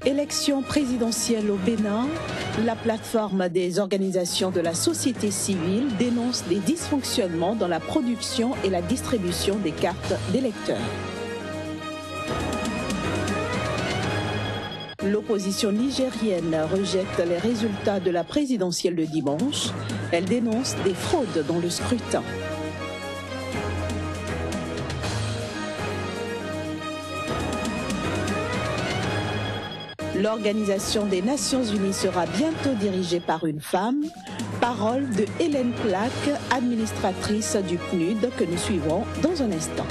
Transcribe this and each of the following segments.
Élection présidentielle au Bénin, la plateforme des organisations de la société civile dénonce des dysfonctionnements dans la production et la distribution des cartes d'électeurs. L'opposition nigérienne rejette les résultats de la présidentielle de dimanche. Elle dénonce des fraudes dans le scrutin. L'Organisation des Nations Unies sera bientôt dirigée par une femme. Parole de Hélène Plaque, administratrice du PNUD, que nous suivons dans un instant.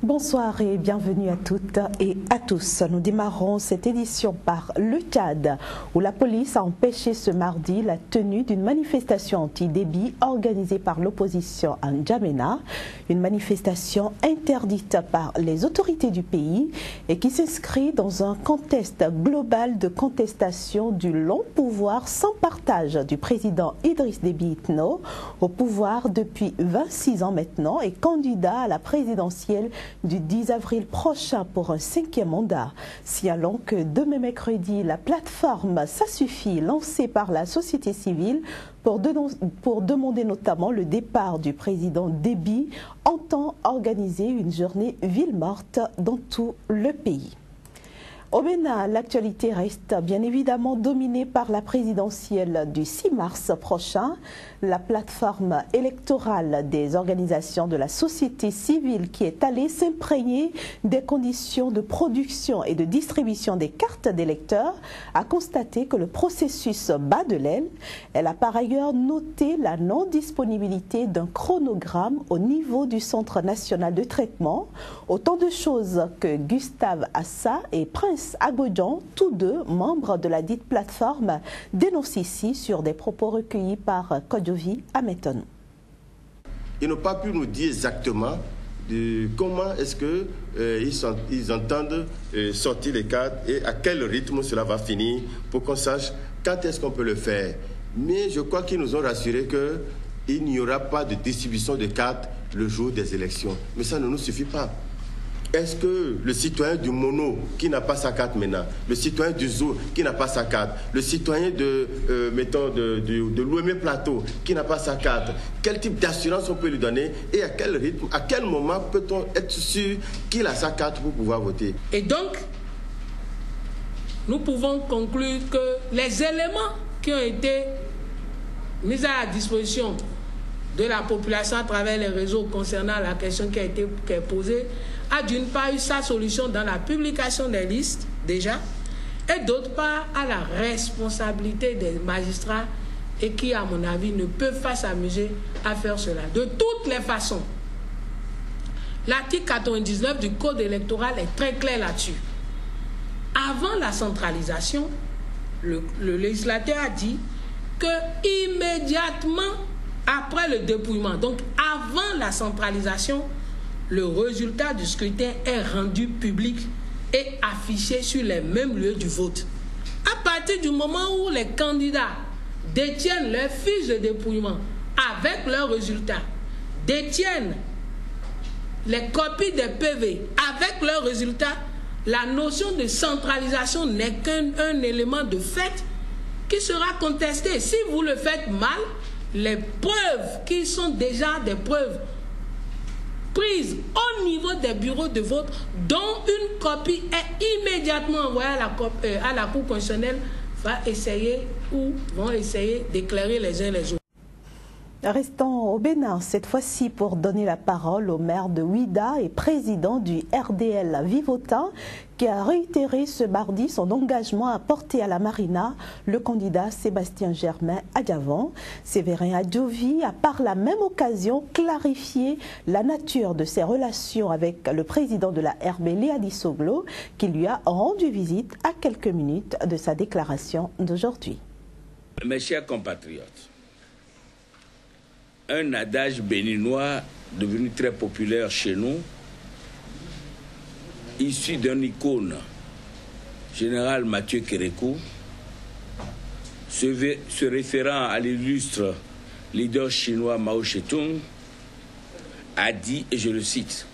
Bonsoir et bienvenue à toutes et à tous. Nous démarrons cette édition par le Tchad, où la police a empêché ce mardi la tenue d'une manifestation anti-débit organisée par l'opposition à N'Djamena, une manifestation interdite par les autorités du pays et qui s'inscrit dans un contexte global de contestation du long pouvoir sans partage du président Idriss Déby Itno, au pouvoir depuis 26 ans maintenant et candidat à la présidentielle du 10 avril prochain pour un 5e mandat. Signalons que demain mercredi, la plateforme Ça suffit, lancée par la société civile pour demander notamment le départ du président Déby, entend organiser une journée ville morte dans tout le pays. Au Bénin, l'actualité reste bien évidemment dominée par la présidentielle du 6 mars prochain. La plateforme électorale des organisations de la société civile qui est allée s'imprégner des conditions de production et de distribution des cartes d'électeurs a constaté que le processus bat de l'aile. Elle a par ailleurs noté la non-disponibilité d'un chronogramme au niveau du Centre national de traitement. Autant de choses que Gustave Assa et Prince Abodjan, tous deux membres de la dite plateforme, dénoncent ici sur des propos recueillis par Kodjovi Ameton. Ils n'ont pas pu nous dire exactement comment est-ce qu'ils entendent sortir les cartes et à quel rythme cela va finir pour qu'on sache quand est-ce qu'on peut le faire. Mais je crois qu'ils nous ont rassuré qu'il n'y aura pas de distribution de cartes le jour des élections. Mais ça ne nous suffit pas. Est-ce que le citoyen du Mono qui n'a pas sa carte maintenant, le citoyen du Zoo qui n'a pas sa carte, le citoyen de l'Ouémé Plateau qui n'a pas sa carte, quel type d'assurance on peut lui donner et à quel rythme, à quel moment peut-on être sûr qu'il a sa carte pour pouvoir voter? Et donc, nous pouvons conclure que les éléments qui ont été mis à la disposition de la population à travers les réseaux concernant la question qui est posée a d'une part eu sa solution dans la publication des listes déjà et d'autre part à la responsabilité des magistrats et qui à mon avis ne peuvent pas s'amuser à faire cela. De toutes les façons, l'article 99 du code électoral est très clair là-dessus. Avant la centralisation, le législateur a dit que immédiatement après le dépouillement, donc avant la centralisation, le résultat du scrutin est rendu public et affiché sur les mêmes lieux du vote. À partir du moment où les candidats détiennent leurs fiches de dépouillement avec leurs résultats, détiennent les copies des PV avec leurs résultats, la notion de centralisation n'est qu'un élément de fait qui sera contesté. Si vous le faites mal, les preuves qui sont déjà des preuves prises au niveau des bureaux de vote, dont une copie est immédiatement envoyée à la Cour constitutionnelle, vont essayer d'éclairer les uns les autres. Restons au Bénin, cette fois-ci pour donner la parole au maire de Ouida et président du RDL Vivotin, qui a réitéré ce mardi son engagement à porter à la Marina le candidat Sébastien Germain Adjavon. Séverin Adjovi a par la même occasion clarifié la nature de ses relations avec le président de la RB, Léadi Soglo, qui lui a rendu visite à quelques minutes de sa déclaration d'aujourd'hui. Mes chers compatriotes, un adage béninois devenu très populaire chez nous, issu d'un icône, général Mathieu Kérékou, se référant à l'illustre leader chinois Mao Zedong, a dit, et je le cite,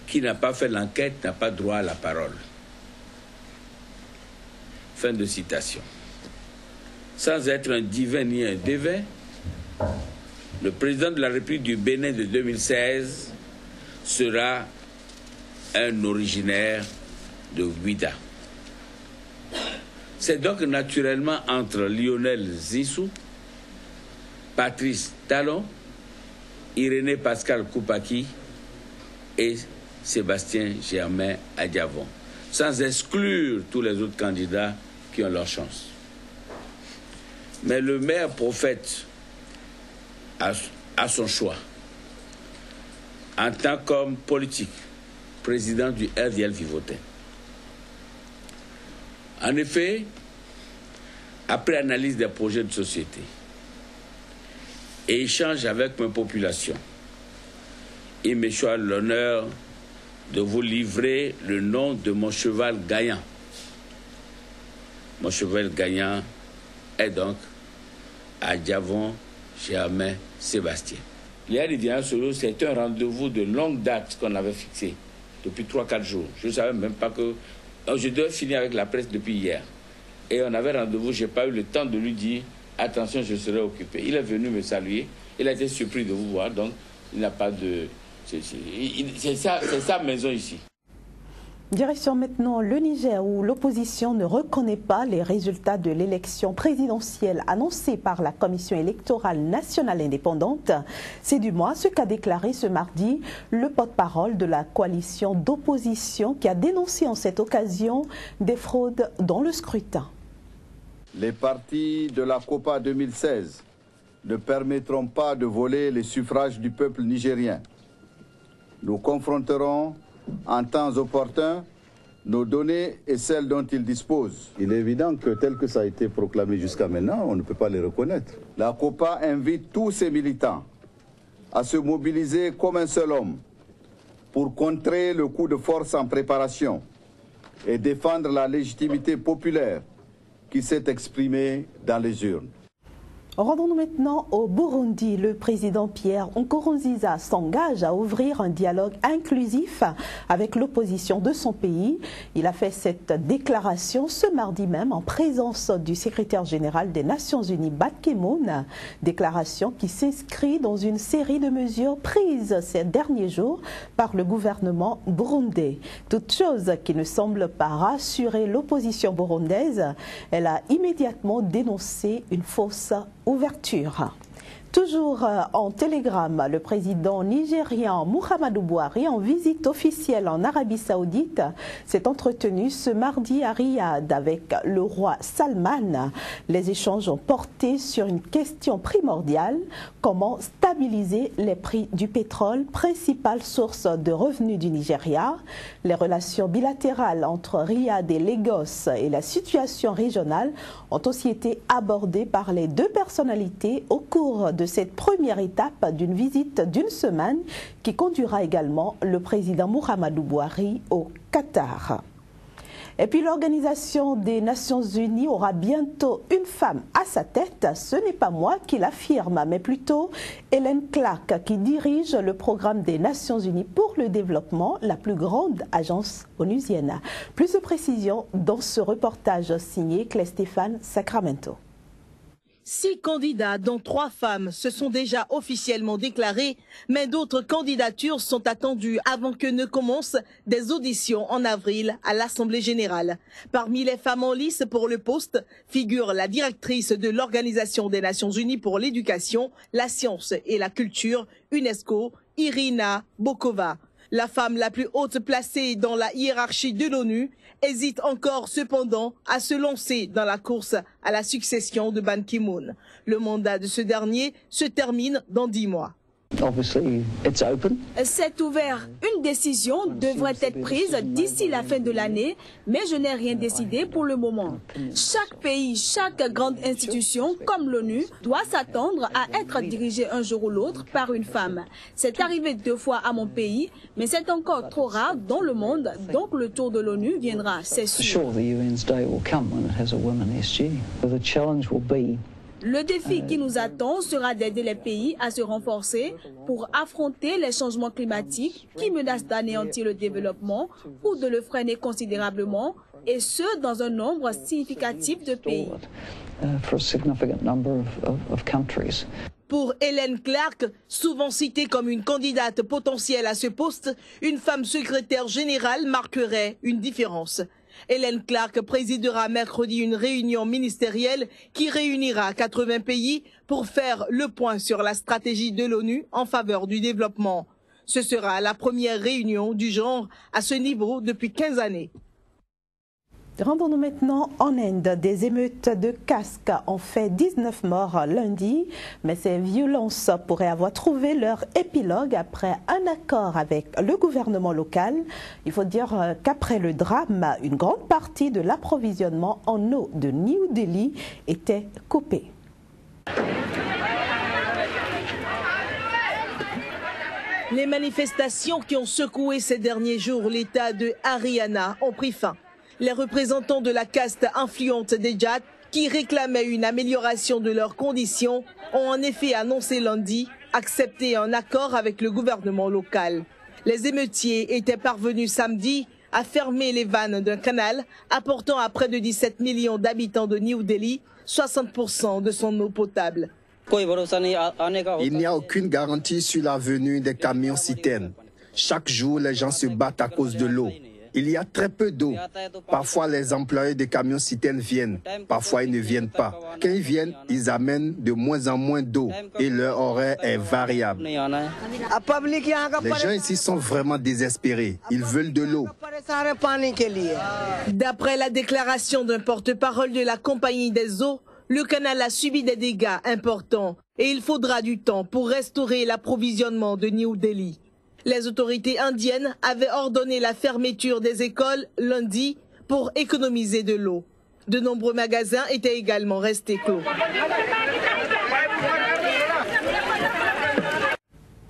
qui n'a pas fait l'enquête n'a pas droit à la parole. Fin de citation. Sans être un divin ni un dévin, le président de la République du Bénin de 2016 sera un originaire de Ouidah. C'est donc naturellement entre Lionel Zissou, Patrice Talon, Irénée Pascal Koupaki et Sébastien Germain Adiavon, sans exclure tous les autres candidats qui ont leur chance. Mais le maire prophète a son choix. En tant qu'homme politique, président du RDL Vivotin. En effet, après analyse des projets de société et échange avec ma population, il me choisit l'honneur de vous livrer le nom de mon cheval gagnant. Mon cheval gagnant est donc Adiavon Germain Sébastien. L'IA Diana Solo, c'est un rendez-vous de longue date qu'on avait fixé depuis 3-4 jours. Je ne savais même pas que... Je devais finir avec la presse depuis hier. Et on avait rendez-vous, je n'ai pas eu le temps de lui dire « Attention, je serai occupé ». Il est venu me saluer, il a été surpris de vous voir, donc il n'a pas de... C'est sa maison ici. Direction maintenant le Niger où l'opposition ne reconnaît pas les résultats de l'élection présidentielle annoncée par la Commission électorale nationale indépendante. C'est du moins ce qu'a déclaré ce mardi le porte-parole de la coalition d'opposition qui a dénoncé en cette occasion des fraudes dans le scrutin. Les partis de la COPA 2016 ne permettront pas de voler les suffrages du peuple nigérien. Nous confronterons en temps opportun nos données et celles dont ils disposent. Il est évident que tel que ça a été proclamé jusqu'à maintenant, on ne peut pas les reconnaître. La COPA invite tous ses militants à se mobiliser comme un seul homme pour contrer le coup de force en préparation et défendre la légitimité populaire qui s'est exprimée dans les urnes. Rendons-nous maintenant au Burundi. Le président Pierre Nkurunziza s'engage à ouvrir un dialogue inclusif avec l'opposition de son pays. Il a fait cette déclaration ce mardi même en présence du secrétaire général des Nations Unies, Ban Ki-moon. Déclaration qui s'inscrit dans une série de mesures prises ces derniers jours par le gouvernement burundais. Toute chose qui ne semble pas rassurer l'opposition burundaise, elle a immédiatement dénoncé une fausse ouverture. Toujours en télégramme, le président nigérian Muhammadu Buhari, en visite officielle en Arabie Saoudite, s'est entretenu ce mardi à Riyad avec le roi Salman. Les échanges ont porté sur une question primordiale, comment stabiliser les prix du pétrole, principale source de revenus du Nigeria. Les relations bilatérales entre Riyad et Lagos et la situation régionale ont aussi été abordées par les deux personnalités au cours de cette première étape d'une visite d'une semaine qui conduira également le président Muhammadu Buhari au Qatar. Et puis l'Organisation des Nations Unies aura bientôt une femme à sa tête. Ce n'est pas moi qui l'affirme, mais plutôt Hélène Clark qui dirige le programme des Nations Unies pour le développement, la plus grande agence onusienne. Plus de précisions dans ce reportage signé Clé-Stéphane Sacramento. 6 candidats, dont 3 femmes, se sont déjà officiellement déclarés, mais d'autres candidatures sont attendues avant que ne commencent des auditions en avril à l'Assemblée générale. Parmi les femmes en lice pour le poste figure la directrice de l'Organisation des Nations Unies pour l'éducation, la science et la culture, UNESCO, Irina Bokova. La femme la plus haute placée dans la hiérarchie de l'ONU hésite encore cependant à se lancer dans la course à la succession de Ban Ki-moon. Le mandat de ce dernier se termine dans 10 mois. C'est ouvert. Une décision devrait être prise d'ici la fin de l'année, mais je n'ai rien décidé pour le moment. Chaque pays, chaque grande institution, comme l'ONU, doit s'attendre à être dirigé un jour ou l'autre par une femme. C'est arrivé 2 fois à mon pays, mais c'est encore trop rare dans le monde, donc le tour de l'ONU viendra, c'est sûr. Le défi qui nous attend sera d'aider les pays à se renforcer pour affronter les changements climatiques qui menacent d'anéantir le développement ou de le freiner considérablement, et ce dans un nombre significatif de pays. Pour Hélène Clark, souvent citée comme une candidate potentielle à ce poste, une femme secrétaire générale marquerait une différence. Hélène Clark présidera mercredi une réunion ministérielle qui réunira 80 pays pour faire le point sur la stratégie de l'ONU en faveur du développement. Ce sera la première réunion du genre à ce niveau depuis 15 années. Rendons-nous maintenant en Inde. Des émeutes de casques ont fait 19 morts lundi, mais ces violences pourraient avoir trouvé leur épilogue après un accord avec le gouvernement local. Il faut dire qu'après le drame, une grande partie de l'approvisionnement en eau de New Delhi était coupée. Les manifestations qui ont secoué ces derniers jours l'État de Haryana ont pris fin. Les représentants de la caste influente des Jats, qui réclamaient une amélioration de leurs conditions, ont en effet annoncé lundi accepter un accord avec le gouvernement local. Les émeutiers étaient parvenus samedi à fermer les vannes d'un canal apportant à près de 17 millions d'habitants de New Delhi 60% de son eau potable. Il n'y a aucune garantie sur la venue des camions-citernes. Chaque jour, les gens se battent à cause de l'eau. Il y a très peu d'eau. Parfois, les employés des camions-citernes viennent. Parfois, ils ne viennent pas. Quand ils viennent, ils amènent de moins en moins d'eau et leur horaire est variable. Les gens ici sont vraiment désespérés. Ils veulent de l'eau. D'après la déclaration d'un porte-parole de la compagnie des eaux, le canal a subi des dégâts importants et il faudra du temps pour restaurer l'approvisionnement de New Delhi. Les autorités indiennes avaient ordonné la fermeture des écoles lundi pour économiser de l'eau. De nombreux magasins étaient également restés clos.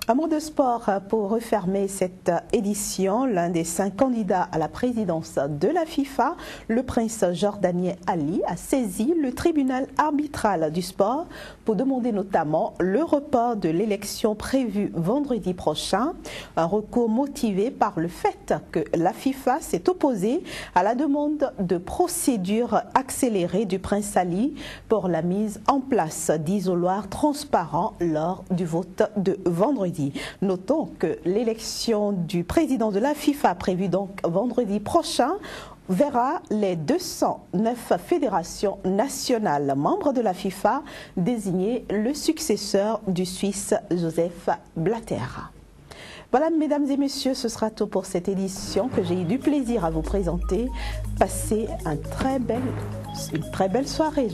Un mot de sport pour refermer cette édition. L'un des 5 candidats à la présidence de la FIFA, le prince jordanien Ali, a saisi le tribunal arbitral du sport pour demander notamment le report de l'élection prévue vendredi prochain. Un recours motivé par le fait que la FIFA s'est opposée à la demande de procédure accélérée du prince Ali pour la mise en place d'isoloirs transparents lors du vote de vendredi. Notons que l'élection du président de la FIFA prévue donc vendredi prochain verra les 209 fédérations nationales membres de la FIFA désigner le successeur du Suisse Joseph Blatter. Voilà, mesdames et messieurs, ce sera tout pour cette édition que j'ai eu du plaisir à vous présenter. Passez une très belle soirée.